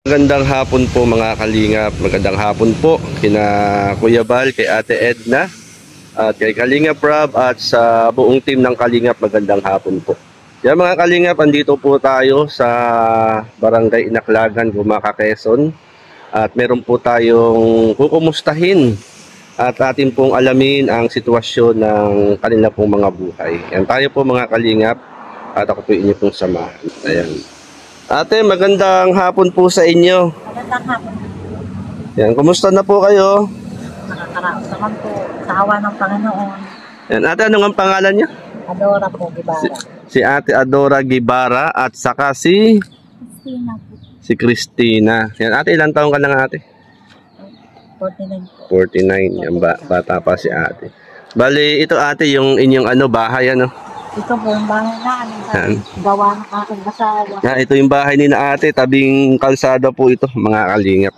Magandang hapon po mga kalingap. Magandang hapon po kina Kuya Bal, kay Ate Edna, at kay Kalingap Rob at sa buong team ng Kalingap. Magandang hapon po. Yan mga kalingap, andito po tayo sa Barangay Inaklagan, Gumaca, Quezon. At meron po tayong kukumustahin at atin pong alamin ang sitwasyon ng kanila pong mga buhay. Yan tayo po mga kalingap at ako po inyo pong samahan. Ayan. Ate, magandang hapon po sa inyo. Magandang hapon. Yan, kumusta na po kayo? Nakakaraos naman po sa awa ng Panginoon. Yan, ate, ano ang pangalan niya? Adora po, Gibara. Si Ate Adora Gibara at saka si Christina po. Christina. Yan, ate, ilang taong ka lang ate? 49 po. 49. Yan, bata pa si ate. Bali, ito ate, yung inyong bahay, ano? Ito po yung bahay namin sa Yan. gawa ng aking asawa. Yan, ito yung bahay ni na ate, tabing kalsada po ito, mga kalingap.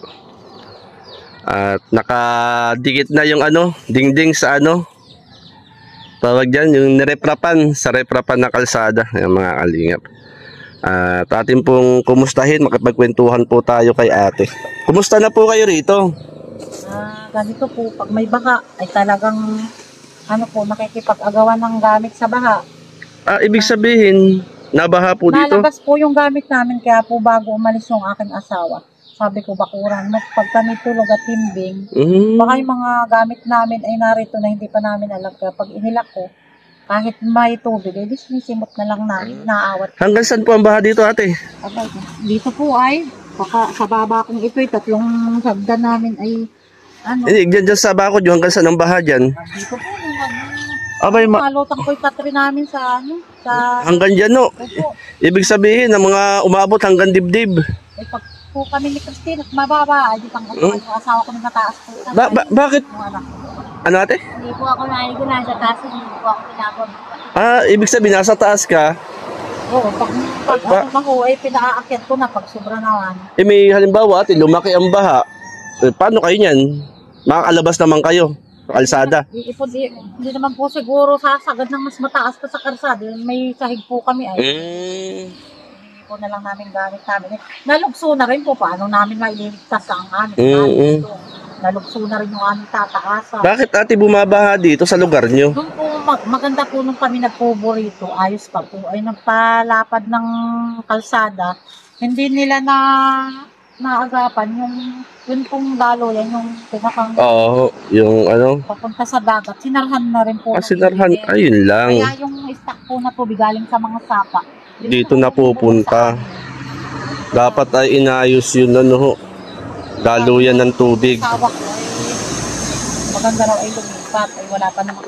At nakadikit na yung dingding sa tawag dyan, yung nireprapan, sa reprapan na kalsada, yung mga kalingap. At atin pong kumustahin, makipagkwentuhan po tayo kay ate. Kumusta na po kayo rito? Ganito po, pag may baha, ay talagang nakikipag-agawan ng gamit sa baha. Ibig sabihin, nabaha po dito? Nalabas po yung gamit namin, kaya po bago umalis yung aking asawa. Sabi ko, bakuran, pag kami tulog at timbing, baka yung mga gamit namin ay narito na hindi pa namin alam. Kaya pag inilak ko, kahit may tubig, ay sinisimot na lang namin, naawat. Hanggang saan po ang baha dito ate? Dito po ay, baka sa baba kong ito, tatlong hagdan namin ay, Dyan sa bakod yung hanggang saan ang baha dyan? Dito po, malutang po yung katri namin sa hanggang dyan no? Opo. Ibig sabihin, ang mga umabot hanggang dibdib. Ay, pag po kami ni Christine at mababa, ay di pang yung asawa ko na mataas po. Bakit? Ano ate? Hindi po ako naligo na sa taas, hindi po ako pinabab. Ibig sabihin, nasa taas ka? Oo, pag ako ay pinaakyat ko na pag sobra naman. May halimbawa ate, lumaki ang baha. Paano kayo niyan? Makakalabas naman kayo sa kalsada. Hindi naman po siguro sasagad ng mas mataas pa sa kalsada. May sahig po kami ay. Hindi po na lang namin gamit namin. Nalugso na rin po. Paano namin mailigtas ang aming nalugso na rin yung aming tataasan. Bakit ate bumabaha dito sa lugar nyo? Nung po, maganda po nung kami nagpubo rito, ayos pa po, ay nagpalapad ng kalsada. Hindi nila naagapan yung pong dalo yan, yung pinakang yung papunta sa dagat, sinarhan na rin po. Sinarhan, ayun lang. Kaya yung stock po na tubig galing sa mga sapa, dito na pupunta. Dapat ay inayos yun daluyan ng tubig. Sawa ko ay maganda raw ay lumipat, ay wala pa naman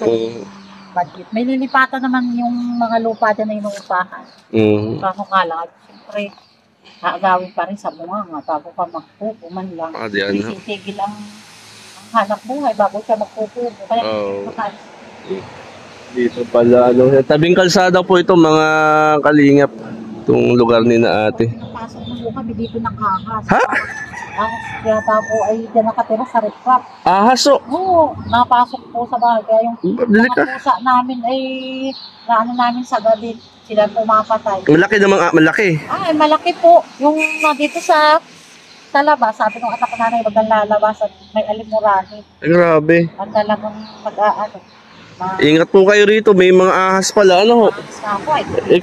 budget. May lilipatan naman yung mga lupa dyan na inuupahan. Kaso nga lang, siyempre, aagawin pa rin sa bunga nga bago ka magpupo man lang. Titigil ang hanap buhay bago siya magpupo. Kaya dito pala tabing kalsada po ito mga kalingap, itong lugar ni na ate. Napasok na po kami dito ng ahas. Ha? Kaya po ay dyan nakatira sa reprap. Ahas o? Oo, napasok po sa bahay. Kaya yung mga pusa namin ay namin sa gabi. Sila pumapatay. Malaki namang malaki. Ay, malaki po. Yung dito sa labas, sabi ng anak ko nanay, wag ang lalabas at may alimurani. Ay, grabe. At talagang Ingat po kayo rito, may mga ahas pala,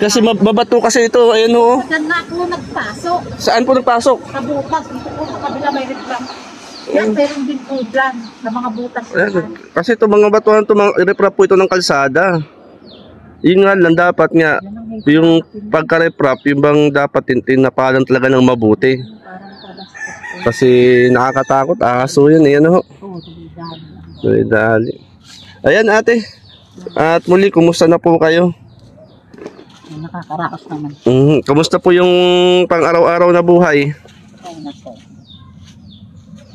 kasi mabato kasi ito, ayan Saan na po nagpasok? Saan po nagpasok? Sa butas, dito po sa kabila may reprap. Yan, meron din po dyan, sa mga butas. Kasi ito mga batuhan, ito mga reprap po ito ng kalsada. Yun nga lang, dapat nga, yung pagka-reprap, yung bang dapat tinapalan talaga ng mabuti. Kasi nakakatakot, aso yun, dali. Ayan ate, at muli, kumusta na po kayo? Nakakaraos naman. Kumusta po yung pang-araw-araw na buhay?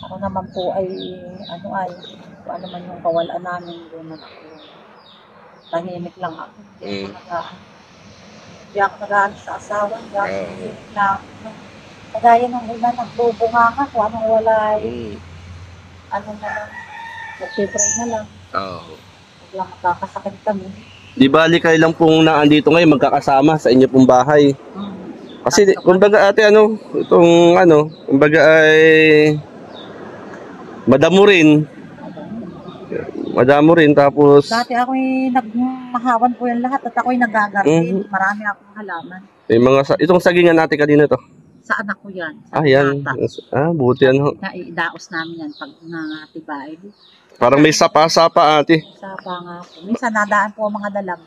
Ako naman po ay, ano man yung kawalaan namin doon na tahimik lang ako. Hindi ako nag-aalis sa asawa. Kagaya ng iba, nagbubunga ka kung anong wala nagpipray na lang. Biglang makakasakit kami. Di bali kayo lang pong naandito ngayon magkakasama sa inyo pong bahay. Kasi kumbaga ate itong kumbaga ay madamo rin. Madamo rin tapos Dati ako'y nagmahawan po yung lahat at ako'y nagagarden. Marami akong halaman. may itong sagingan natin kanina to. Sa anak ko yan. Sa Yan. bata. Buti Naidaos namin yan pag nangatibay. Parang may sapa-sapa ate. Sapa nga po. Minsan nadaan po ang mga dalag.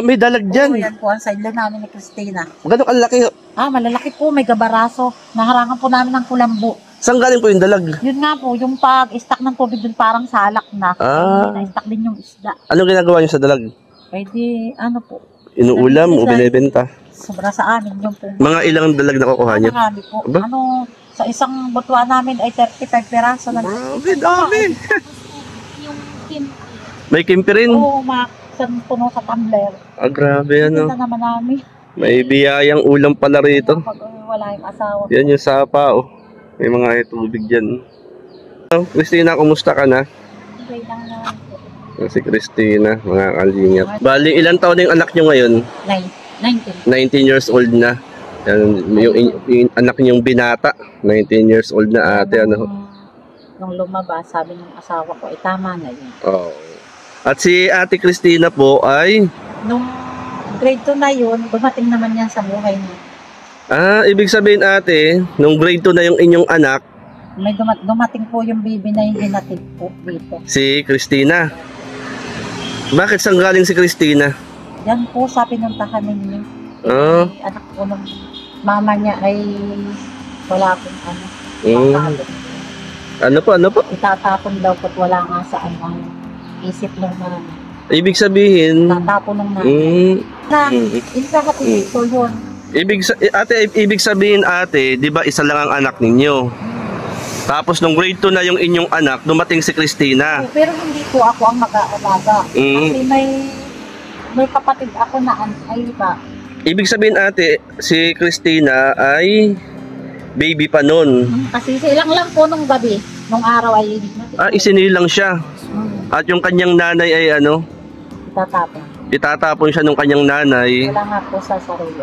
May dalag Oo, dyan. yan po ang sideline namin ni Christina. Gano'ng kalaki? Malalaki po. May gabaraso. Naharangan po namin ng kulambo. Saan galing po yung dalag? Yun nga po, yung pag-stack ng tubig dun parang salak na. Na-stack din yung isda. Anong ginagawa niyo sa dalag? Pwede, po. Inuulam o binibenta? Sobra sa amin yung po. Mga ilang dalag na kukuha niyo? Marami po. Aba? Sa isang butuan namin ay 35 peraso na. Grabe, dami. Yung kim. May kimpi rin? Oo, isang puno sa tumbler. Grabe Kita naman namin. May biyayang ulam pala rito. Pag wala yung asawa. Yan yung sapa May mga tubig dyan. Christina, kumusta ka na? Okay lang naman po. Si Christina, mga kalingap. Bali, ilang taon na yung anak nyo ngayon? 19. 19 years old na. Yan, yung anak niyong binata, 19 years old na ate. Nung lumabas, sabi ng asawa ko, tama na yun. At si ate Christina po ay... Nung grade 2 na yun, dumating naman yan sa buhay niya. Ibig sabihin ate, nung grade 2 na yung inyong anak, may dumating po yung baby na yung hinatid po dito. Si Christina. Bakit saan galing si Christina? Yan po sa pinuntahan ninyo. Anak ko nung mama niya ay wala akong Ano po? Itatapon daw po't wala nga sa ang isip ng mama. Ibig sabihin... Tatapon ng mama. Insahatid ito yun. Ibig sabihin ate, di ba isa lang ang anak ninyo? Tapos nung grade 2 na yung inyong anak, dumating si Christina. Pero hindi po ako ang mag-aalaga. Kasi may kapatid ako na ay pa. Ibig sabihin ate, si Christina ay baby pa nun. Kasi ilang lang po nung gabi, nung araw ay isinilang siya. At yung kanyang nanay ay itatapon siya nung kanyang nanay. Wala nga po sa sarili.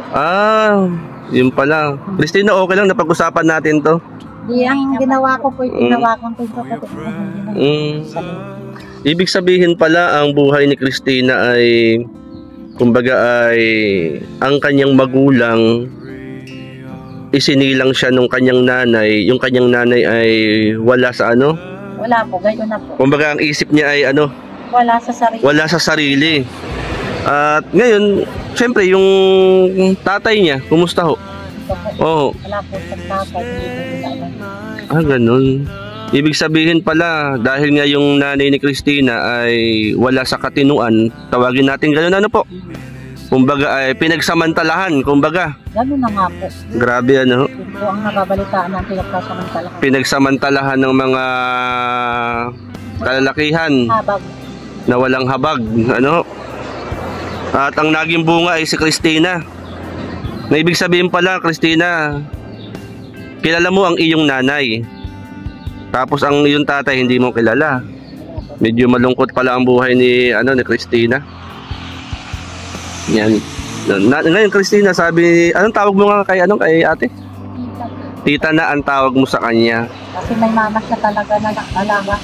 Yun pala. Christina, okay lang napag-usapan natin to. Ang ginawa ko po, ginawa ko ito. Ibig sabihin pala, ang buhay ni Christina ay, kumbaga ay, ang kanyang magulang, isinilang siya nung kanyang nanay. Yung kanyang nanay ay wala sa Wala po, gayon na po. Kumbaga ang isip niya ay wala sa sarili. Wala sa sarili. At ngayon, syempre yung tatay niya, kumusta ho? Wala po sa tatay. Ganun. Ibig sabihin pala, dahil nga yung nanay ni Christina ay wala sa katinuan, tawagin natin ganun po. Kumbaga ay pinagsamantalahan, kumbaga. Ganun na nga po. Grabe Ito ang nababalitaan ng pinagsamantalahan. Pinagsamantalahan ng mga kalalakihan. Habag. Na walang habag, At ang naging bunga ay si Christina. Na ibig sabihin pala, Christina, kilala mo ang iyong nanay. Tapos ang iyong tatay hindi mo kilala. Medyo malungkot pala ang buhay ni Christina. Yan. Ngayon Christina, sabi, anong tawag mo nga kay ate? Tita na ang tawag mo sa kanya. Kasi may mama siya talaga na nakalaga.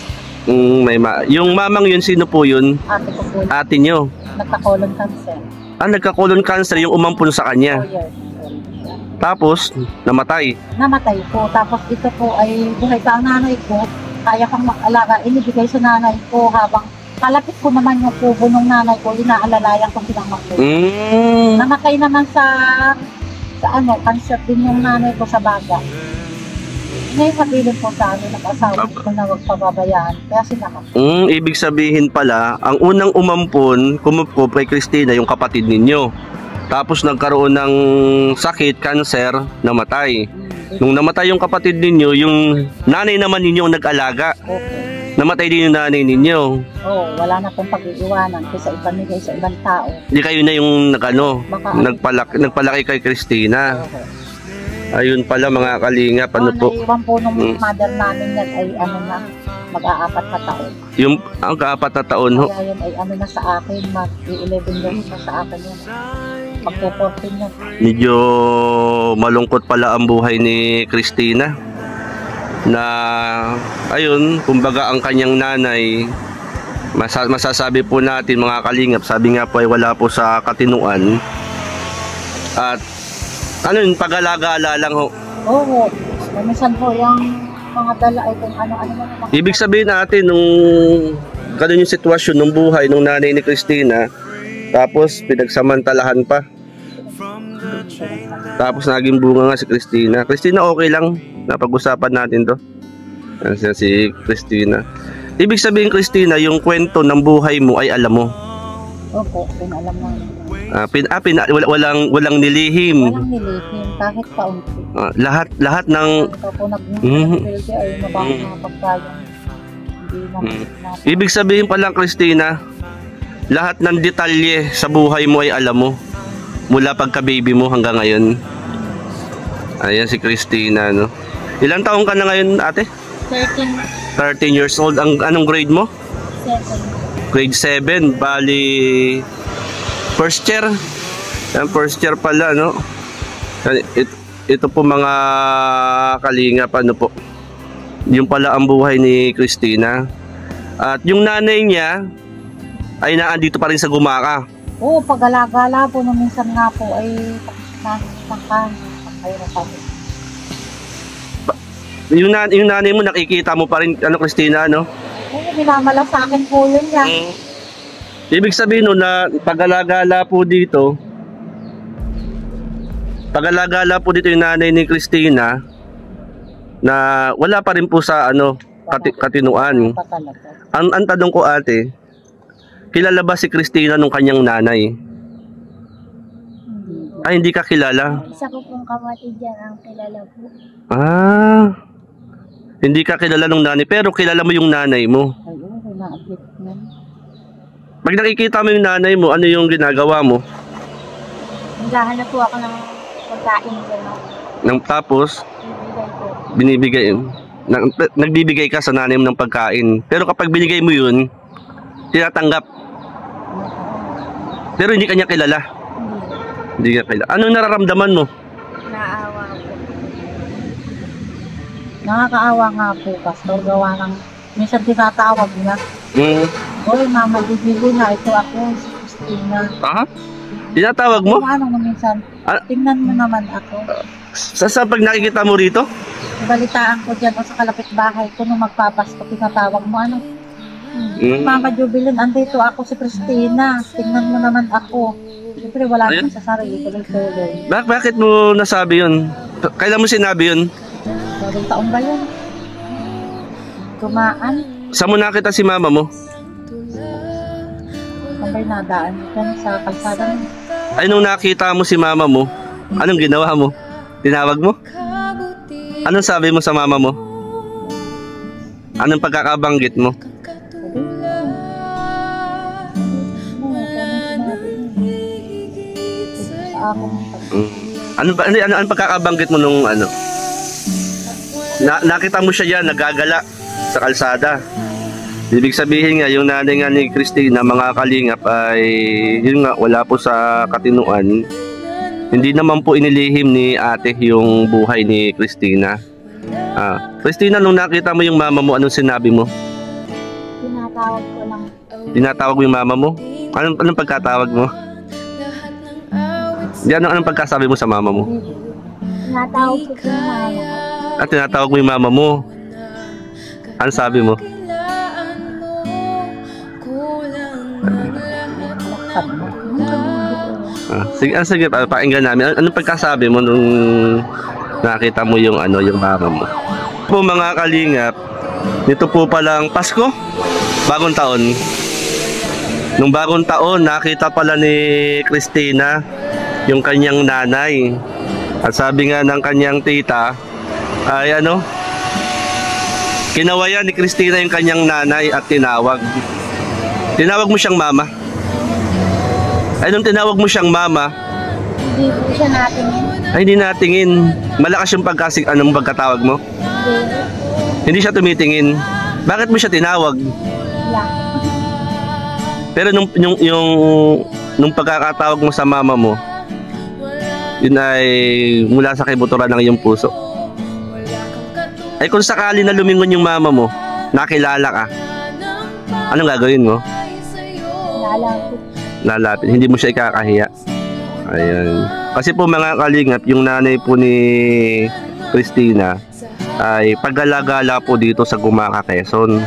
Yung mamang yun, sino po yun? Ate ko po. Ate nyo? Nagka-colon cancer. Nagka-colon cancer yung umampun sa kanya. 4 years. Tapos, namatay. Namatay po. Tapos ito po ay buhay pa ang nanay ko. Kaya kang mag-alaga. Inibigay sa nanay ko habang kalapit ko naman yung kubo ng nanay ko. Inaalalayan kong pinamako. Namatay naman sa cancer din yung nanay ko sa baga. Ngayon sabihin po sa amin, nag-asawa ko na huwag pababayaan. Kaya sinakap. Ibig sabihin pala, ang unang umampun, kumupo kay Christina, yung kapatid ninyo. Tapos nagkaroon ng sakit, cancer, namatay. Nung namatay yung kapatid ninyo, yung nanay naman ninyo ang nag-alaga. Okay. Namatay din yung nanay ninyo. Wala na pong pag-iiwanan kasi ibamigay sa ibang tao. Hindi kayo na yung nagpalaki kay Christina. Okay. Ayun pala mga kalingap, po. Naiwan po nung mother namin yan ay mag-aapat na taon. Yung ang kaapat na taon ho? Kaya yun ay na sa akin, mag-11 years na sa akin yun. Magpo-14 na. Medyo malungkot pala ang buhay ni Christina. Na, ayun, kumbaga ang kanyang nanay, masasabi po natin mga kalingap, sabi nga po ay wala po sa katinuan. At, ano yun, pag-alagala lang ho. Oo. Minsan po yung mga dala ay kung ano-ano naman. Ibig sabihin natin, nung ganun yung sitwasyon ng buhay ng nanay ni Christina, tapos pinagsamantalahan pa. Tapos naging bunga nga si Christina. Christina, okay lang. Napag-usapan natin to. Yan si Christina. Ibig sabihin, Christina, yung kwento ng buhay mo ay alam mo. Opo, alam mo. Walang nilihim. Walang nilihim, kahit paunti. Lahat ng... Ito po nag-pildi ay mabaho mga pagkain. Ibig sabihin pa lang, Christina, lahat ng detalye sa buhay mo ay alam mo. Mula pagka-baby mo hanggang ngayon. Ayan si Christina, no? Ilang taong ka na ngayon, ate? 13 years old. Anong grade mo? 7. Grade 7. Bali, first year. Yan, first year pala, no? Ito po mga kalingap, ano po. Yung pala ang buhay ni Christina. At yung nanay niya ay naandito pa rin sa Gumaka. Oo, pag-alagala po na minsan nga po ay nakakayra kami. Yung nanay mo, nakikita mo pa rin, ano, Christina, no? Oo, minamala sa akin po yun yan. Ibig sabihin, no, na pag-alagala po dito yung nanay ni Christina, na wala pa rin po sa, ano, katinuan. Ang tanong ko, ate, kilala ba si Christina nung kanyang nanay? Ay, hindi ka kilala? Isa ko pong kapatid dyan ang kilala po. Hindi ka kilala nung nanay, pero kilala mo yung nanay mo. Ay, oo, na-update na. Pag nakikita mo yung nanay mo, ano yung ginagawa mo? Naghahanap po ako ng pagkain dyan. Tapos, Ibigay ko. Nagbibigay ka sa nanay mo ng pagkain. Pero kapag binigay mo yun, tinatanggap. Pero hindi kanya kilala. Hindi ka kilala. Anong nararamdaman mo? Naawa po. Nakakaawa nga po, Pastor. Gawa ng minsan tinatawag niya. Oy, Mama Bibili na. Ito ako, si Christina. Tinatawag mo? Ano minsan? Tingnan mo naman ako. Sa pag nakikita mo rito? Balitaan ko dyan o sa kalapit bahay ko nung magpapasko, tinatawag mo ano? Mama Jubilin, andito ako si Christina. Tingnan mo naman ako. Siyempre wala naman sa sarili ko ng tuloy. Bakit mo nasabi yun? Kailan mo sinabi yun? Bagong taon ba yun? Kumaan. Saan mo nakita si mama mo? Kambay nadaan dyan sa kalsada. Ay, nung nakita mo si mama mo, anong ginawa mo? Tinawag mo? Anong sabi mo sa mama mo? Anong pagkakabanggit mo? Ano pagkakabanggit mo nung ano? Nakita mo siya diyan nagagala sa kalsada. Ibig sabihin nga yung nanay nga ni Christina, mga kalingap, ay yun nga, wala po sa katinuan. Hindi naman po inilihim ni ate yung buhay ni Christina. Christina, nung nakita mo yung mama mo, anong sinabi mo? Tinatawag ko lang. Tinatawag mo yung mama mo? Anong pagkatawag mo? Anong pagkasabi mo sa mama mo? Tinatawag ko yung mama. Tinatawag mo yung mama mo? Ano sabi mo? Sige, pakinggan namin. Anong pagkasabi mo nung nakita mo yung yung mama mo? Po mga kalingap, nito po palang Pasko, bagong taon. Nung bagong taon, nakita pala ni Christina yung kanyang nanay. At sabi nga ng kanyang tita, ay kinawayan ni Christina yung kanyang nanay at tinawag. Tinawag mo siyang mama? Ay, nung tinawag mo siyang mama, hindi po siya natingin. Ay, hindi natingin. Malakas yung pagkatawag mo? Hindi siya tumitingin. Bakit mo siya tinawag? Pero nung pagkakatawag mo sa mama mo, yun ay mula sa kibuturan ng iyong puso. Ay kung sakali na lumingon yung mama mo, nakilala ka, anong gagawin mo? Lalapit. Hindi mo siya ikakahiya. Ayan. Kasi po mga kalingap, yung nanay po ni Christina ay paggalagala po dito sa Gumaca, Quezon.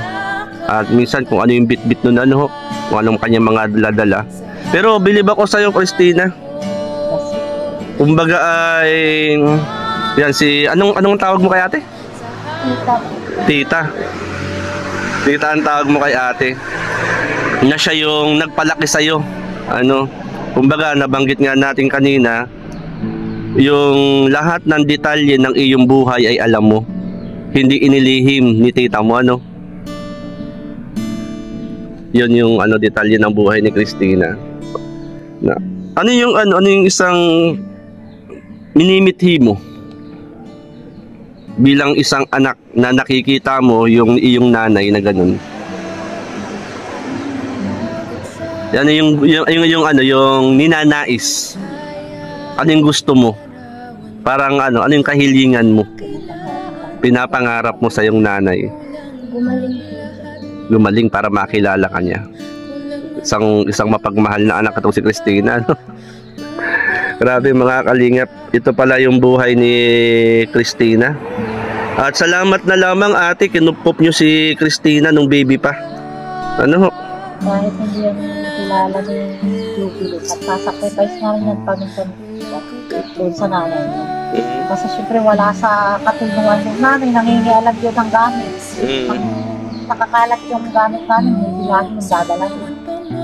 At minsan kung ano yung bit-bit nun, ano, kung anong kanyang mga dala-dala. Pero bilib ako sa'yo, Christina. Kumbaga ay yan si anong tawag mo kay ate? Tita. Tita ang tawag mo kay ate. Na siya yung nagpalaki sa'yo. Ano? Kumbaga nabanggit nga natin kanina, yung lahat ng detalye ng iyong buhay ay alam mo. Hindi inilihim ni tita mo, ano? Yun yung ano detalye ng buhay ni Christina. Na ano yung isang minimithi mo bilang isang anak na nakikita mo yung iyong nanay na ganun? Ano yung ninanais? Ano yung gusto mo? Parang ano yung kahilingan mo? Pinapangarap mo sa iyong nanay? Gumaling para makilala ka niya. Isang mapagmahal na anak itong si Christina, no? Grabe mga kalingap, ito pala yung buhay ni Christina. At salamat na lamang ate, kinupop nyo si Christina nung baby pa. Ano ho? Kahit hindi yan kilala ni Lupi, at sasacrifice na rin yan paminsan doon sa nanay niya. Kasi syempre wala sa katulungan ng nanay, nangingialam yun ng gamit. Nakakalat yung gamit namin, may bilahin yung dadala.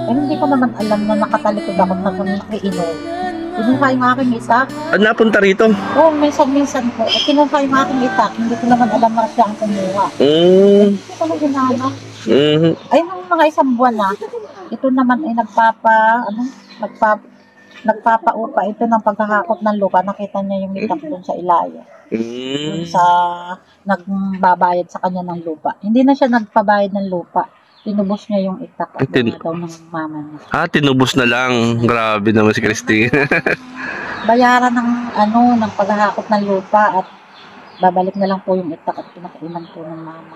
Eh hindi ko naman alam na nakatalikod ako na nakiinom. Kinuha yung aking itak. Napunta rito? Oo, minsan-minsan po. Kinuha yung aking itak, hindi ko naman alam na siya ang kumuha. Hindi ko na ginala. Ayun ang mga isang buwan na, ito naman ay nagpapaupa ito ng pagkakakot ng lupa. Nakita niya yung itak doon sa Ilaya. Doon sa nagbabayad sa kanya ng lupa. Hindi na siya nagpabayad ng lupa. Tinubos niya yung itak at daw ng mama niya. Tinubos na lang. Grabe naman si Christine. Bayaran ng pagkakakot ng lupa at babalik na lang po yung itak at pinakainan po ng mama.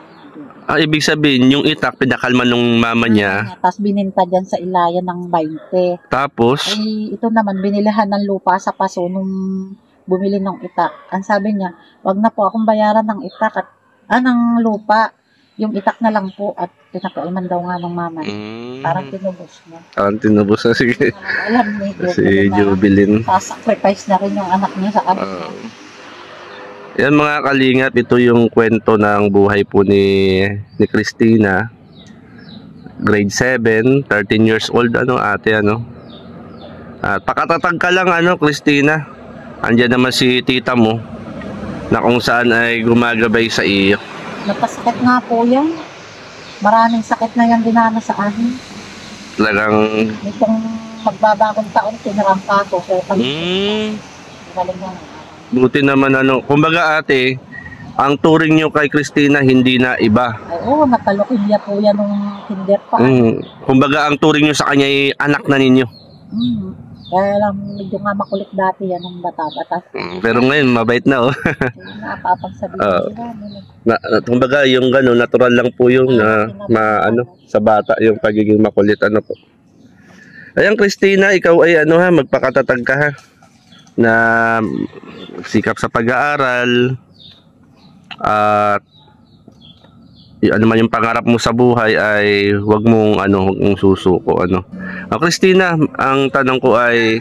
Ibig sabihin, yung itak pinakalma ng mama niya. Tapos bininta dyan sa Ilaya ng 20. Tapos? Ay, ito naman, binilihan ng lupa sa paso nung bumili ng itak. Ang sabi niya, wag na po akong bayaran ng itak at ng lupa. Yung itak na lang po at pinakaiman daw nga ng mama. Parang tinubos niya. Parang tinubos na, sige. Alam ni Jubilin. Sacrifice na rin yung anak niya sa anak. Yan mga kalingap, ito yung kwento ng buhay po ni Christina. Grade 7, 13 years old, ate, At pakatatag ka lang, Christina. Andiyan naman si tita mo, na kung saan ay gumagabay sa iyo. Napasakit nga po yan. Maraming sakit na yan dinana sa akin. Talagang... Itong magbabagong taon, tinarangka ko. Galing na. Buti naman kumbaga ate, ang turing nyo kay Christina hindi na iba. Ay, oo, natalokilya po yan nung kinder pa. Kumbaga ang turing nyo sa kanya ay anak na ninyo. Kaya lang medyo nga makulit dati yan nung bata-bata. Pero ngayon mabait na napapagsabihin sila. Kumbaga yung gano'n, natural lang po yung sa bata yung pagiging makulit po. Ayan Christina, ikaw ay magpakatatag ka ha. Na sikap sa pag-aaral at man yung pangarap mo sa buhay ay wag mong susuko Christina, ang tanong ko ay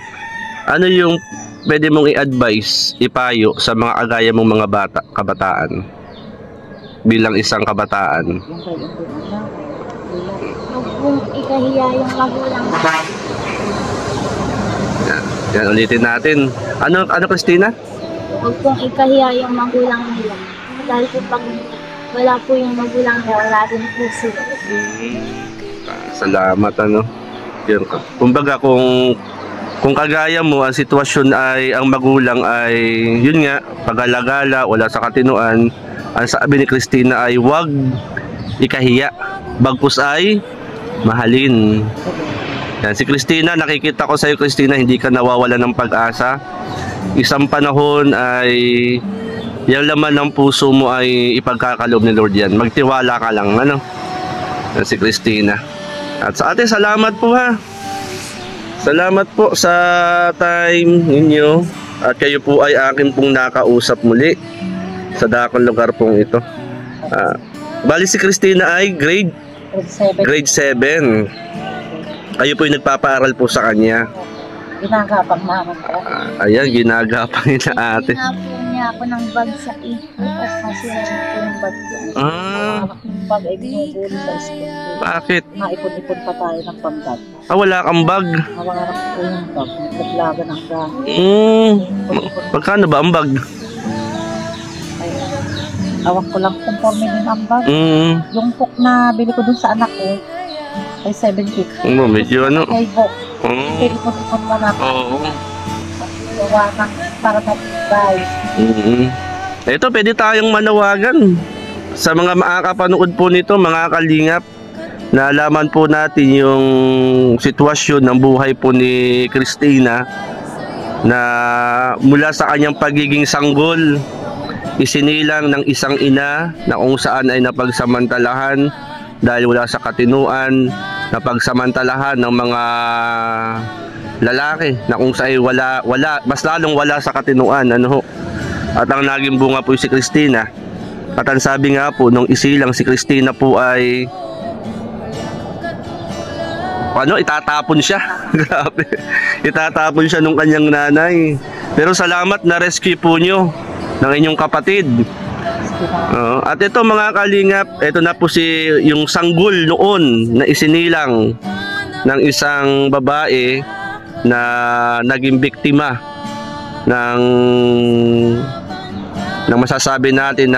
ano yung pwede mong i-advise, ipayo sa mga agaya mong mga kabataan bilang isang kabataan? Kung ikahiya yung magulang. Yan, ulitin natin. Ano Christina? Huwag pong ikahiya yung magulang nila. Dahil po pag wala po yung magulang nila, wala din po sila. Salamat, Yun. Kumbaga, kung kagaya mo, ang sitwasyon ay, ang magulang ay, yun nga, pag-alagala, wala sa katinuan, ang sabi ni Christina ay, huwag ikahiya. Bagkus ay, mahalin. Yan, si Christina, nakikita ko sa iyo Christina, hindi ka nawawala ng pag-asa. isang panahon ay yung laman ng puso mo ay ipagkakaloob ni Lord yan. Magtiwala ka lang, ano? Si Christina. At sa ate, salamat po ha. Salamat po sa time ninyo. At kayo po ay akin pong nakausap muli sa dakong lugar pong ito. Bali si Christina ay grade 7. Kayo po yung nagpapaaral po sa kanya. Ginagapang naman po. Ayan, ginagapang niya ate. Nga po niya ako ng bag sa ikot kasi po yung bag ko. Yung bag ay binubuli sa school. Bakit? Maipon-ipon pa tayo ng pambag. Wala kang bag. Mawangarap po yung bag. Naglaga ng gamit. Magkano ba ang bag? Ay, awak ko lang conforme din ang bag. Yung book na bili ko dun sa anak ko ay 750. Medyo ano? Ay book. Ipon-ipon mo na. Oo. Gawa ng para na guys. Ito, pwede tayong manawagan sa mga makakapanood po nito, mga kalingap. Nalaman po natin yung sitwasyon ng buhay po ni Christina na mula sa kanyang pagiging sanggol, isinilang ng isang ina na kung saan ay napagsamantalahan dahil wala sa katinuan, napagsamantalahan ng mga lalaki na kung saan wala, mas lalong wala sa katinuan, ano ho. At ang naging bunga po si Christina. At ang sabi nga po nung isilang si Christina po ay itatapon siya. Grabe. Itatapon siya nung kanyang nanay. Pero salamat na rescue po nyo ng inyong kapatid. At ito mga kalingap, ito na po yung sanggol noon na isinilang ng isang babae na naging biktima ng masasabi natin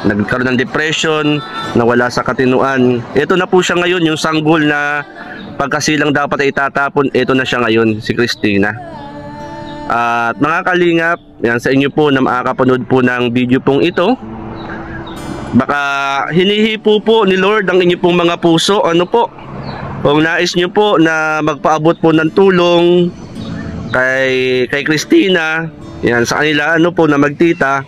nagkaroon ng depression, na wala sa katinuan. Ito na po siya ngayon, yung sanggol na pagkasilang dapat ay itatapon, ito na siya ngayon, si Christina. At mga kalingap, yan sa inyo po na makakapanood po ng video pong ito, baka hinihipo po ni Lord ang inyo pong mga puso, ano po, kung nais nyo po na magpaabot po ng tulong kay Christina, yan sa kanila ano po na magtita,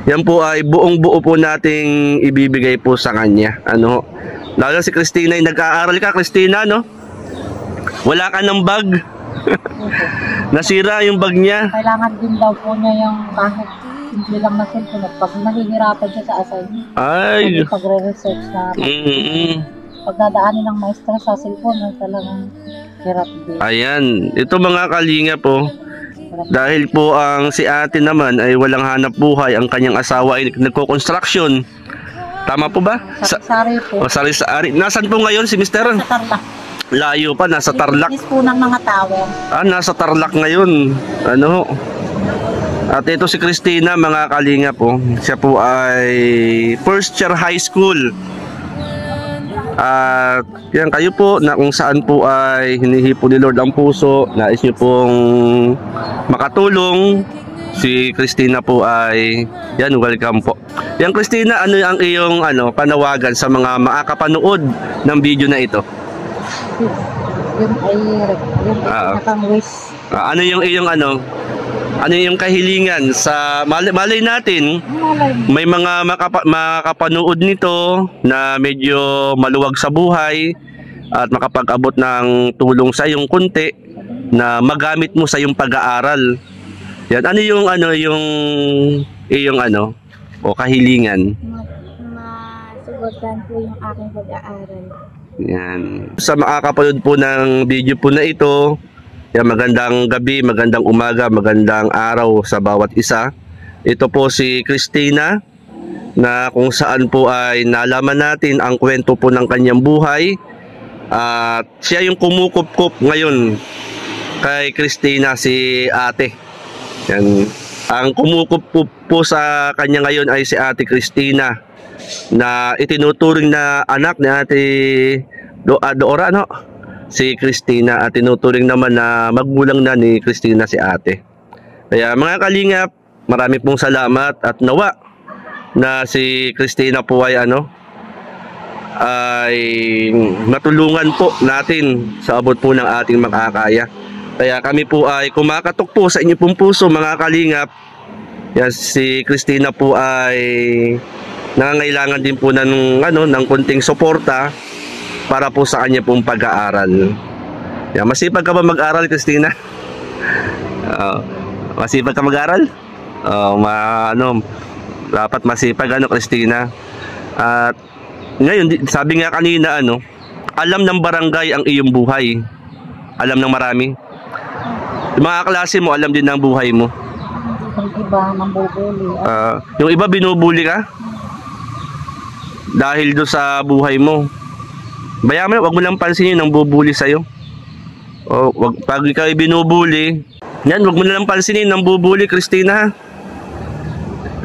yan po ay buong buo po nating ibibigay po sa kanya, ano. Lalo si Christina ay nag-aaral ka, Christina, no? Wala ka ng bag. Nasira yung bag niya. Kailangan din daw po niya yung kahit simple lang na cellphone at pag nahihirapan siya sa assignment. Ay. Pagre-research na pagdadaanin ng maestra sa cellphone ay talagang hirap din. Ayan. Ito mga kalinga po. Dahil po ang si ate naman ay walang hanap buhay, ang kanyang asawa ay nagko-construction. Tama po ba? Sari-sari po. O sari-sari. Nasaan po ngayon si Mr.? Sa Tarlac. Layo pa, nasa Tarlac. Business po ng mga tower. Nasa Tarlac ngayon. Ano? At ito si Christina, mga kalinga po. Siya po ay first year high school. At yan kayo po na kung saan po ay hinihipo ni Lord ang puso, nais nyo pong makatulong, si Christina po ay yan, welcome po. Yan Christina, ano ang iyong panawagan sa mga makakapanood ng video na ito? Yun ay nakang wish. Ano yung iyong ano yung kahilingan sa malay natin may mga makapanood nito na medyo maluwag sa buhay at makapag-abot ng tulong sa iyong kunti na magamit mo sa iyong pag-aaral. Yan, ano yung iyong o kahilingan? Masuportahan po yung aking pag-aaral. Yan. Sa makakapanood po ng video po na ito, yan, magandang gabi, magandang umaga, magandang araw sa bawat isa. Ito po si Christina na kung saan po ay nalaman natin ang kwento po ng kanyang buhay. At siya yung kumukup-kup ngayon kay Christina, si ate. Yan. Ang kumukup-kup po sa kanya ngayon ay si ate Christina na itinuturing na anak ni ate Dora, no? Si Christina, at tinuturing naman na magmulang na ni Christina si ate. Kaya mga kalingap, marami pong salamat at nawa na si Christina po ay ay matulungan po natin sa abot po ng ating makakaya. Kaya kami po ay kumakatok po sa inyo pong puso mga kalingap. Yan, si Christina po ay nangangailangan din po ng konting suporta para po sa kanya pong pag-aaral. Yan, masipag ka ba mag-aral, Christina? Masipag ka mag-aral? Dapat masipag Christina. At ngayon, sabi nga kanina alam ng barangay ang iyong buhay. Alam ng marami. Yung mga klase mo, alam din ng buhay mo. Yung iba, nambubuli. Yung iba, binubuli ka? Dahil do sa buhay mo. Bayaman, wag mo lang pansinin yung bubuli sa'yo. Pag ikaw ay binubuli, yan, wag mo na lang pansinin ng bubuli, Christina.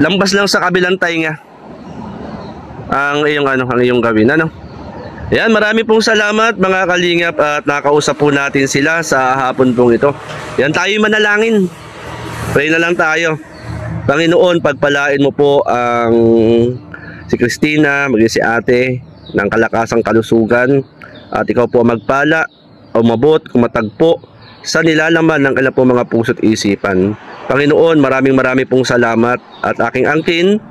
Lambas lang sa kabilang tainga ang iyong gawin. Yan, marami pong salamat mga kalingap at nakausap po natin sila sa hapon pong ito. Yan, tayo manalangin. Pray na lang tayo. Panginoon, pagpalain mo po ang si Christina, maging si ate ng kalakasang kalusugan, at ikaw po magpala, umabot, kumatagpo sa nilalaman ng kanilang po mga puso't isipan. Panginoon, maraming pong salamat at aking angkin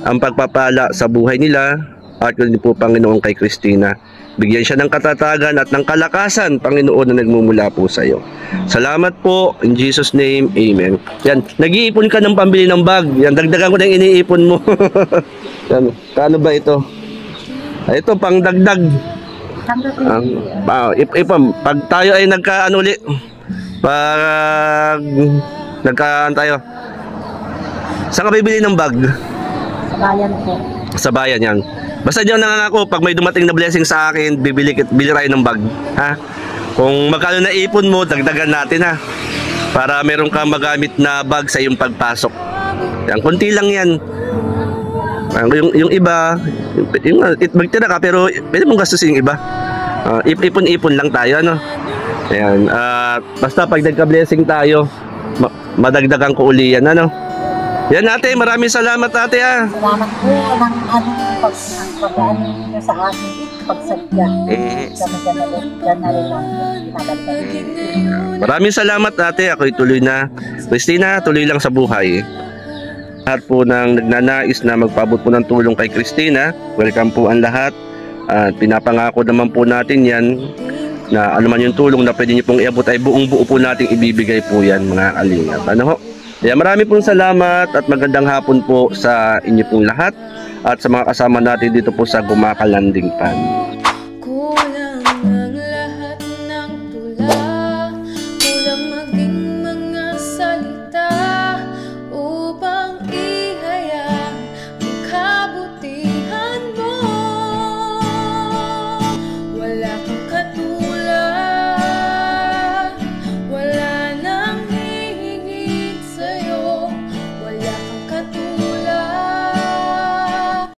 ang pagpapala sa buhay nila at yun po Panginoon kay Christina. Bigyan siya ng katatagan at ng kalakasan, Panginoon, na nagmumula po sa iyo. Salamat po, in Jesus name, Amen. Yan, nag-iipon ka ng pambili ng bag. Yan, dagdagan ko na yung iniipon mo. Yan, kano ba ito? Ito, pang dagdag. Pag tayo ay nagkaan tayo, saan ka bibili ng bag? Sa bayan po. Sa bayan yan. Basta diyan nangangako, pag may dumating na blessing sa akin, bili tayo ng bag. Ha? Kung magkano na ipon mo, dagdagan natin ha. Para meron kang magamit na bag sa iyong pagpasok. Yan, konti lang yan. Yung iba, magtira ka pero pwede mong gastusin yung iba. Ipon-ipon lang tayo, Ayan, basta pag nagka-blessing tayo, madagdagan ko uli yan, Yan ate, maraming salamat ate ha. Salamat po ng pag-ano nyo sa amin, pagsadya. Diyan na rin lang. Maraming salamat ate, ako'y tuloy na. Christina, tuloy lang sa buhay. Lahat po ng nagnanais na magpaabot po ng tulong kay Christina, welcome po ang lahat. At pinapangako naman po natin yan na anuman yung tulong na pwede nyo pong iabot ay buong buo po nating ibibigay po yan mga kalingap. Kaya marami pong salamat at magandang hapon po sa inyo pong lahat at sa mga kasama natin dito po sa Gumaka Landing Pad.